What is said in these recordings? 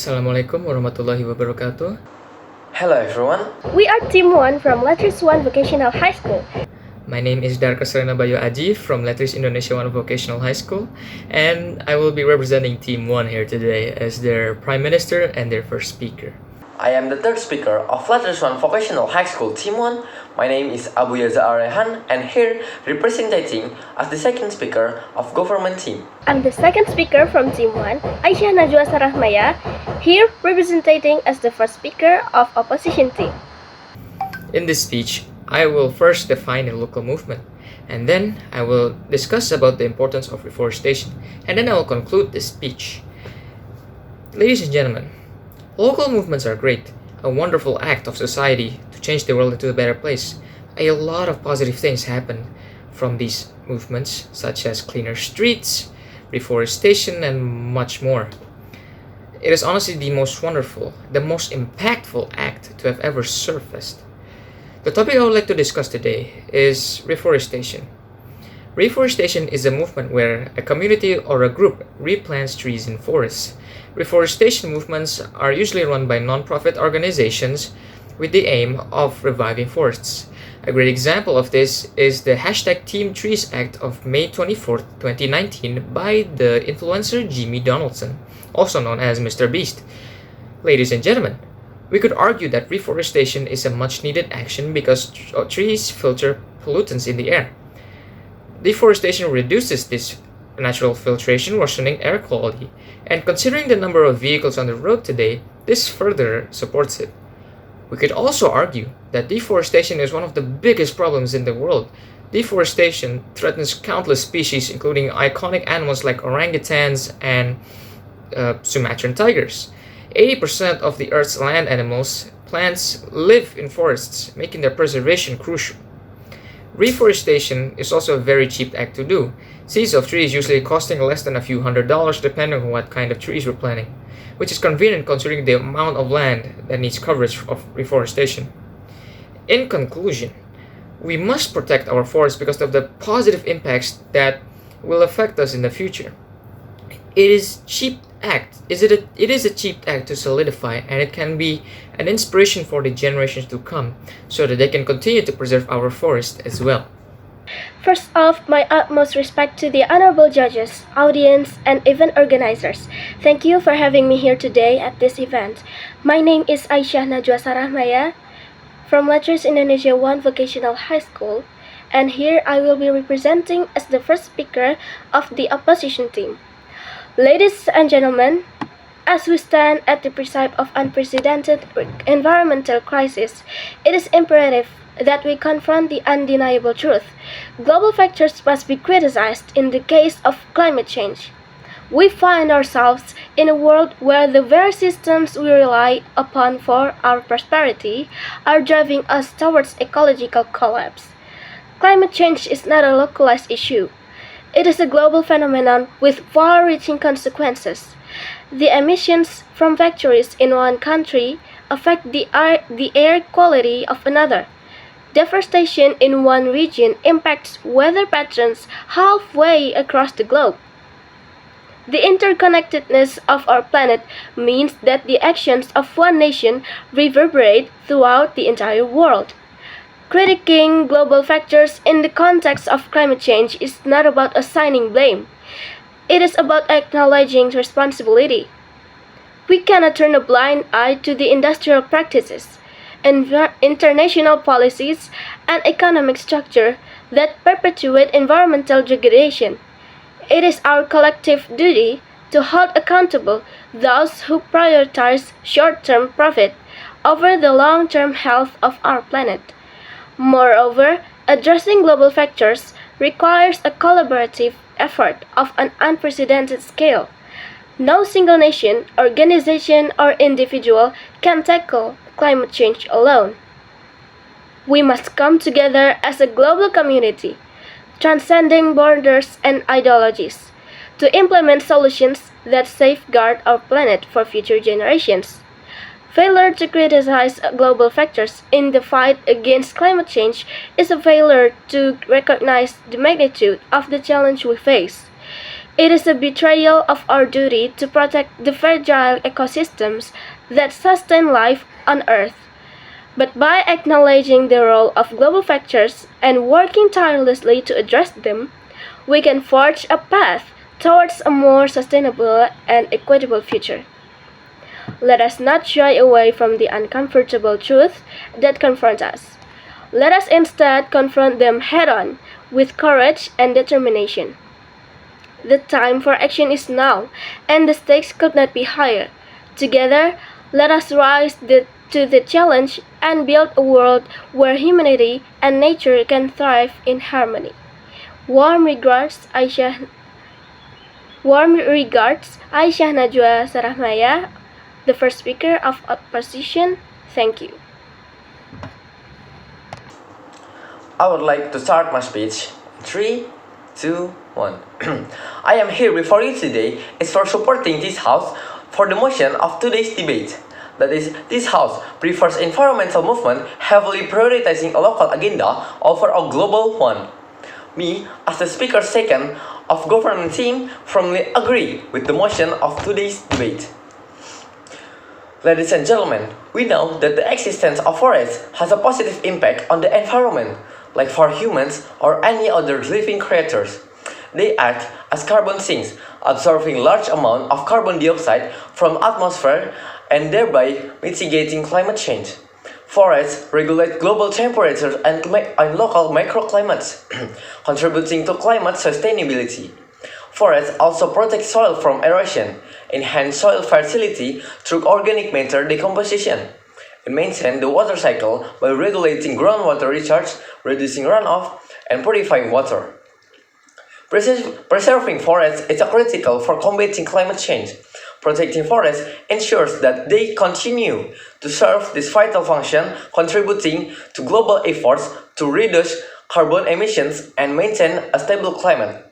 Assalamualaikum warahmatullahi wabarakatuh. Hello everyone. We are Team 1 from Letris 1 Vocational High School. My name is Darka Bayuaji from Letris Indonesia 1 Vocational High School, and I will be representing Team 1 here today as their Prime Minister and their first speaker. I am the third speaker of Letris 1 Vocational High School Team 1. My name is Yaza Arraihan, and here representing as the second speaker of government team. I'm the second speaker from Team 1, Aisyah Najwa Sarahmaya, here representing as the first speaker of opposition team. In this speech, I will first define a local movement, and then I will discuss about the importance of reforestation, and then I will conclude this speech. Ladies and gentlemen, local movements are great, a wonderful act of society to change the world into a better place. A lot of positive things happen from these movements, such as cleaner streets, reforestation, and much more. It is honestly the most wonderful, the most impactful act to have ever surfaced. The topic I would like to discuss today is reforestation. Reforestation is a movement where a community or a group replants trees in forests. Reforestation movements are usually run by non-profit organizations with the aim of reviving forests. A great example of this is the #Team Trees Act of May 24, 2019 by the influencer Jimmy Donaldson, also known as Mr. Beast. Ladies and gentlemen, we could argue that reforestation is a much needed action because trees filter pollutants in the air. Deforestation reduces this natural filtration, worsening air quality, and considering the number of vehicles on the road today, this further supports it. We could also argue that deforestation is one of the biggest problems in the world. Deforestation threatens countless species, including iconic animals like orangutans and Sumatran tigers. 80% of the Earth's land animals, plants, live in forests, making their preservation crucial. Reforestation is also a very cheap act to do. Seeds of trees usually costing less than a few $100s depending on what kind of trees we're planting, which is convenient considering the amount of land that needs coverage of reforestation. In conclusion, we must protect our forests because of the positive impacts that will affect us in the future. It is a cheap act to solidify, and it can be an inspiration for the generations to come so that they can continue to preserve our forest as well. First off, my utmost respect to the honorable judges, audience, and event organizers. Thank you for having me here today at this event. My name is Aisyah Najwa Sarahmaya from Letris Indonesia 1 Vocational High School, and here I will be representing as the first speaker of the opposition team. Ladies and gentlemen, as we stand at the precipice of unprecedented environmental crisis, it is imperative that we confront the undeniable truth. Global factors must be criticized in the case of climate change. We find ourselves in a world where the very systems we rely upon for our prosperity are driving us towards ecological collapse. Climate change is not a localized issue. It is a global phenomenon with far-reaching consequences. The emissions from factories in one country affect the air quality of another. Deforestation in one region impacts weather patterns halfway across the globe. The interconnectedness of our planet means that the actions of one nation reverberate throughout the entire world. Critiquing global factors in the context of climate change is not about assigning blame. It is about acknowledging responsibility. We cannot turn a blind eye to the industrial practices, international policies, and economic structure that perpetuate environmental degradation. It is our collective duty to hold accountable those who prioritize short-term profit over the long-term health of our planet. Moreover, addressing global factors requires a collaborative effort of an unprecedented scale. No single nation, organization, or individual can tackle climate change alone. We must come together as a global community, transcending borders and ideologies, to implement solutions that safeguard our planet for future generations. Failure to criticize global factors in the fight against climate change is a failure to recognize the magnitude of the challenge we face. It is a betrayal of our duty to protect the fragile ecosystems that sustain life on Earth. But by acknowledging the role of global factors and working tirelessly to address them, we can forge a path towards a more sustainable and equitable future. Let us not shy away from the uncomfortable truths that confront us. Let us instead confront them head on with courage and determination. The time for action is now, and the stakes could not be higher. Together, let us rise to the challenge and build a world where humanity and nature can thrive in harmony. Warm regards, Aisyah. Warm regards, Aisyah Najwa Sarahmaya, the first speaker of opposition. Thank you. I would like to start my speech. 3, 2, 1. I am here before you today is for supporting this house for the motion of today's debate. That is, this house prefers environmental movement heavily prioritizing a local agenda over a global one. Me, as the speaker second of government team, firmly agree with the motion of today's debate. Ladies and gentlemen, we know that the existence of forests has a positive impact on the environment, like for humans or any other living creatures. They act as carbon sinks, absorbing large amount of carbon dioxide from atmosphere and thereby mitigating climate change. Forests regulate global temperatures and local microclimates, contributing to climate sustainability. Forests also protect soil from erosion, enhance soil fertility through organic matter decomposition, and maintain the water cycle by regulating groundwater recharge, reducing runoff, and purifying water. Preserving forests is critical for combating climate change. Protecting forests ensures that they continue to serve this vital function, contributing to global efforts to reduce carbon emissions and maintain a stable climate.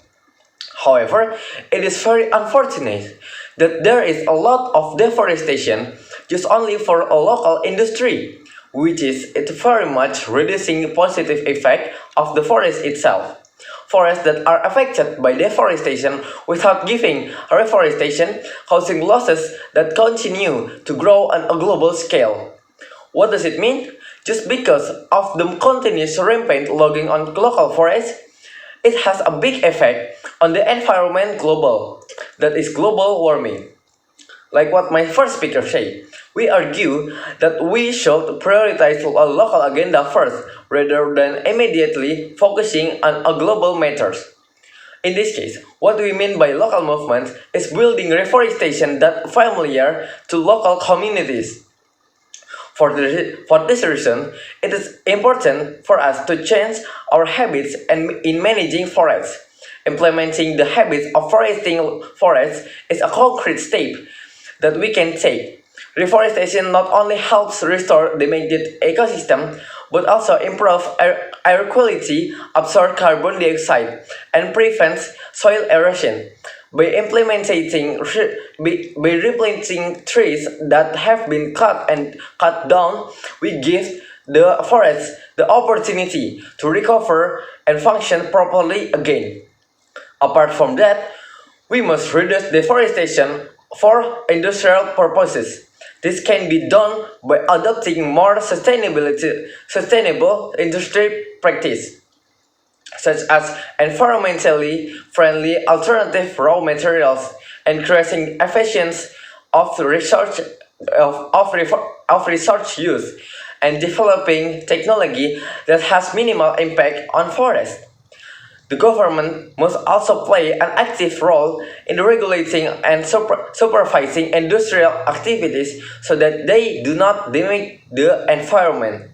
However, it is very unfortunate that there is a lot of deforestation just only for a local industry, which is very much reducing the positive effect of the forest itself. Forests that are affected by deforestation without giving reforestation, causing losses that continue to grow on a global scale. What does it mean? Just because of the continuous rampant logging on local forests, it has a big effect on the environment global, that is global warming. Like what my first speaker said, we argue that we should prioritize a local agenda first rather than immediately focusing on a global matters. In this case, what we mean by local movement is building reforestation that familiar to local communities. For this reason, it is important for us to change our habits in managing forests. Implementing the habits of foresting forests is a concrete step that we can take. Reforestation not only helps restore the damaged ecosystem, but also improve air quality, absorb carbon dioxide, and prevents soil erosion. By replanting trees that have been cut down, we give the forests the opportunity to recover and function properly again. Apart from that, we must reduce deforestation for industrial purposes. This can be done by adopting more sustainable industry practice, such as environmentally friendly alternative raw materials, increasing efficiency of research use, and developing technology that has minimal impact on forests. The government must also play an active role in regulating and supervising industrial activities so that they do not damage the environment.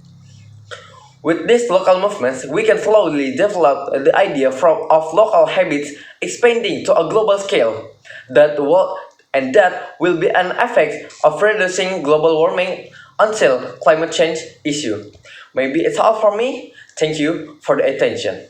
With these local movements, we can slowly develop the idea of local habits expanding to a global scale that will be an effect of reducing global warming until climate change issue. Maybe it's all for me. Thank you for the attention.